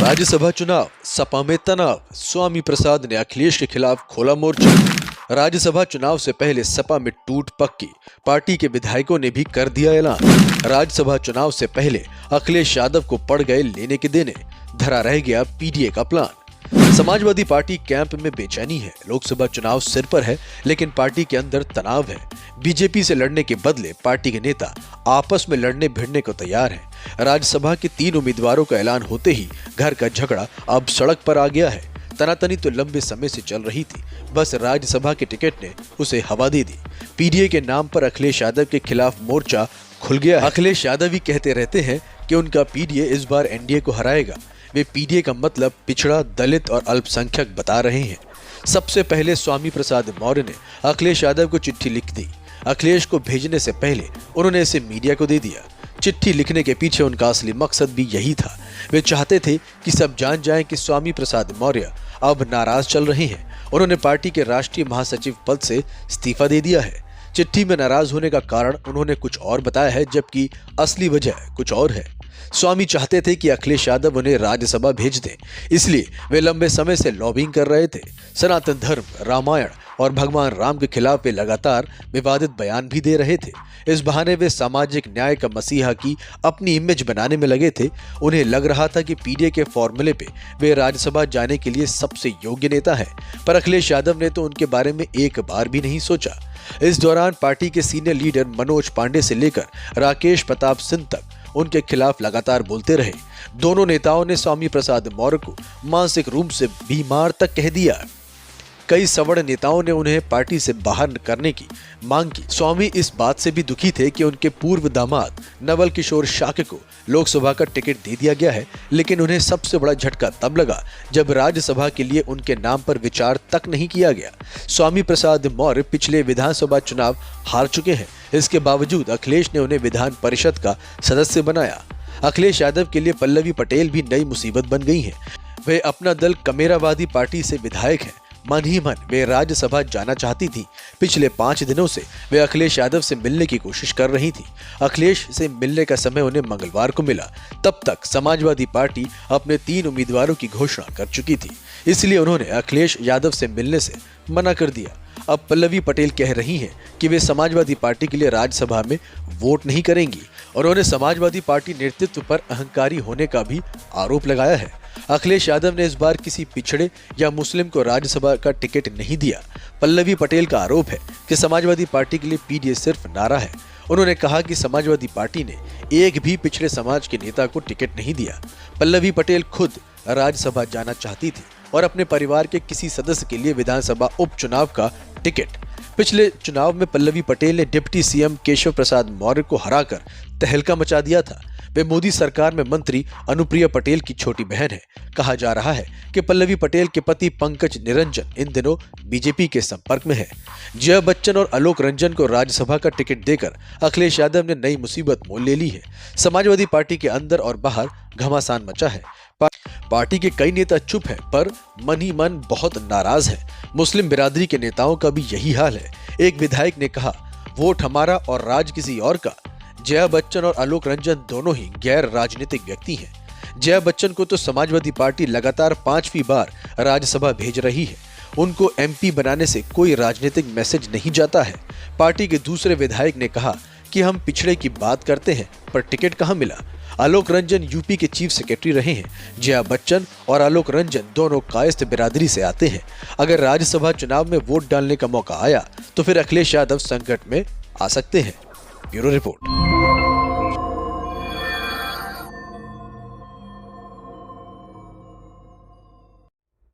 राज्यसभा चुनाव, सपा में तनाव, स्वामी प्रसाद ने अखिलेश के खिलाफ खोला मोर्चा। राज्यसभा चुनाव से पहले सपा में टूट पक्की, पार्टी के विधायकों ने भी कर दिया ऐलान। राज्यसभा चुनाव से पहले अखिलेश यादव को पड़ गए लेने के देने, धरा रह गया पीडीए का प्लान। समाजवादी पार्टी कैंप में बेचैनी है। लोकसभा चुनाव सिर पर है, लेकिन पार्टी के अंदर तनाव है। बीजेपी से लड़ने के बदले पार्टी के नेता आपस में लड़ने भिड़ने को तैयार हैं। राज्यसभा के 3 उम्मीदवारों का ऐलान होते ही घर का झगड़ा अब सड़क पर आ गया है। तनातनी तो लंबे समय से चल रही थी, बस राज्यसभा के टिकट ने उसे हवा दे दी। पीडीए के नाम पर अखिलेश यादव के खिलाफ मोर्चा खुल गया है। अखिलेश यादव ही कहते रहते हैं कि उनका पीडीए इस बार एनडीए को हराएगा। वे पीडीए का मतलब पिछड़ा, दलित और अल्पसंख्यक बता रहे हैं। सबसे पहले स्वामी प्रसाद मौर्य ने अखिलेश यादव को चिट्ठी लिख दी। अखिलेश को भेजने से पहले उन्होंने इसे मीडिया को दे दिया। चिट्ठी लिखने के पीछे उनका असली मकसद भी यही था। वे चाहते थे कि सब जान जाएं कि स्वामी प्रसाद मौर्य अब नाराज चल रहे हैं। उन्होंने पार्टी के राष्ट्रीय महासचिव पद से इस्तीफा दे दिया है। चिट्ठी में नाराज होने का कारण उन्होंने कुछ और बताया है, जबकि असली वजह कुछ और है। स्वामी चाहते थे कि अखिलेश यादव उन्हें राज्यसभा भेज दें, इसलिए वे लंबे समय से लॉबिंग कर रहे थे। सनातन धर्म, रामायण और भगवान राम के खिलाफ वे लगातार विवादित बयान भी दे रहे थे। इस बहाने वे सामाजिक न्याय का मसीहा की अपनी इमेज बनाने में लगे थे। उन्हें लग रहा था कि पीडीए के फॉर्मूले पे वे राज्यसभा जाने के लिए सबसे योग्य नेता है, पर अखिलेश यादव ने तो उनके बारे में एक बार भी नहीं सोचा। इस दौरान पार्टी के सीनियर लीडर मनोज पांडे से लेकर राकेश प्रताप सिंह तक उनके खिलाफ लगातार बोलते रहे। दोनों नेताओं ने स्वामी प्रसाद मौर्य को मानसिक रूप से बीमार तक कह दिया। कई सवर्ण नेताओं ने उन्हें पार्टी से बाहर करने की मांग की। स्वामी इस बात से भी दुखी थे कि उनके पूर्व दामाद नवल किशोर शाक्य को लोकसभा का टिकट दे दिया गया है, लेकिन उन्हें सबसे बड़ा झटका तब लगा जब राज्यसभा के लिए उनके नाम पर विचार तक नहीं किया गया। स्वामी प्रसाद मौर्य पिछले विधानसभा चुनाव हार चुके हैं। इसके बावजूद अखिलेश ने उन्हें विधान परिषद का सदस्य बनाया। अखिलेश यादव के लिए पल्लवी पटेल भी नई मुसीबत बन गई हैं। वे अपना दल कमेरावादी पार्टी से विधायक हैं। मन ही मन वे राज्यसभा जाना चाहती थी। पिछले 5 दिनों से वे अखिलेश यादव से मिलने की कोशिश कर रही थी। अखिलेश से मिलने का समय उन्हें मंगलवार को मिला। तब तक समाजवादी पार्टी अपने 3 उम्मीदवारों की घोषणा कर चुकी थी, इसलिए उन्होंने अखिलेश यादव से मिलने से मना कर दिया। अब पल्लवी पटेल कह रही हैं कि वे समाजवादी पार्टी के लिए राज्यसभा में वोट नहीं करेंगी। उन्होंने समाजवादी पार्टी नेतृत्व पर अहंकारी होने का भी आरोप लगाया है। अखिलेश यादव ने इस बार किसी पिछड़े या मुस्लिम को राज्यसभा का टिकट नहीं दिया। पल्लवी पटेल का आरोप है कि समाजवादी पार्टी के लिए पीडीए सिर्फ नारा है। उन्होंने कहा कि समाजवादी पार्टी ने एक भी पिछड़े समाज के नेता को टिकट नहीं दिया। पल्लवी पटेल खुद राज्यसभा जाना चाहती थी और अपने परिवार के किसी सदस्य के लिए विधानसभा उपचुनाव का टिकट। पिछले चुनाव में पल्लवी पटेल ने डिप्टी सीएम केशव प्रसाद मौर्य को हराकर तहलका मचा दिया था। वे मोदी सरकार में मंत्री अनुप्रिया पटेल की छोटी बहन है। कहा जा रहा है कि पल्लवी पटेल के पति पंकज निरंजन इन दिनों बीजेपी के संपर्क में है। जया बच्चन और आलोक रंजन को राज्यसभा का टिकट देकर अखिलेश यादव ने नई मुसीबत मोल ले ली है। समाजवादी पार्टी के अंदर और बाहर घमासान मचा है। पार्टी के कई नेता चुप हैं, पर मन ही मन बहुत नाराज है। मुस्लिम बिरादरी के नेताओं का भी यही हाल है। एक विधायक ने कहा, वोट हमारा और राज किसी और का। जया बच्चन और आलोक रंजन दोनों ही गैर राजनीतिक व्यक्ति हैं। जया बच्चन को तो समाजवादी पार्टी लगातार 5वीं बार राज्यसभा भेज रही है। उनको एमपी बनाने से कोई राजनीतिक मैसेज नहीं जाता है। पार्टी के दूसरे विधायक ने कहा कि हम पिछड़े की बात करते हैं, पर टिकट कहां मिला। आलोक रंजन यूपी के चीफ सेक्रेटरी रहे हैं। जया बच्चन और आलोक रंजन दोनों कायस्थ बिरादरी से आते हैं। अगर राज्यसभा चुनाव में वोट डालने का मौका आया तो फिर अखिलेश यादव संकट में आ सकते हैं। Bureau report.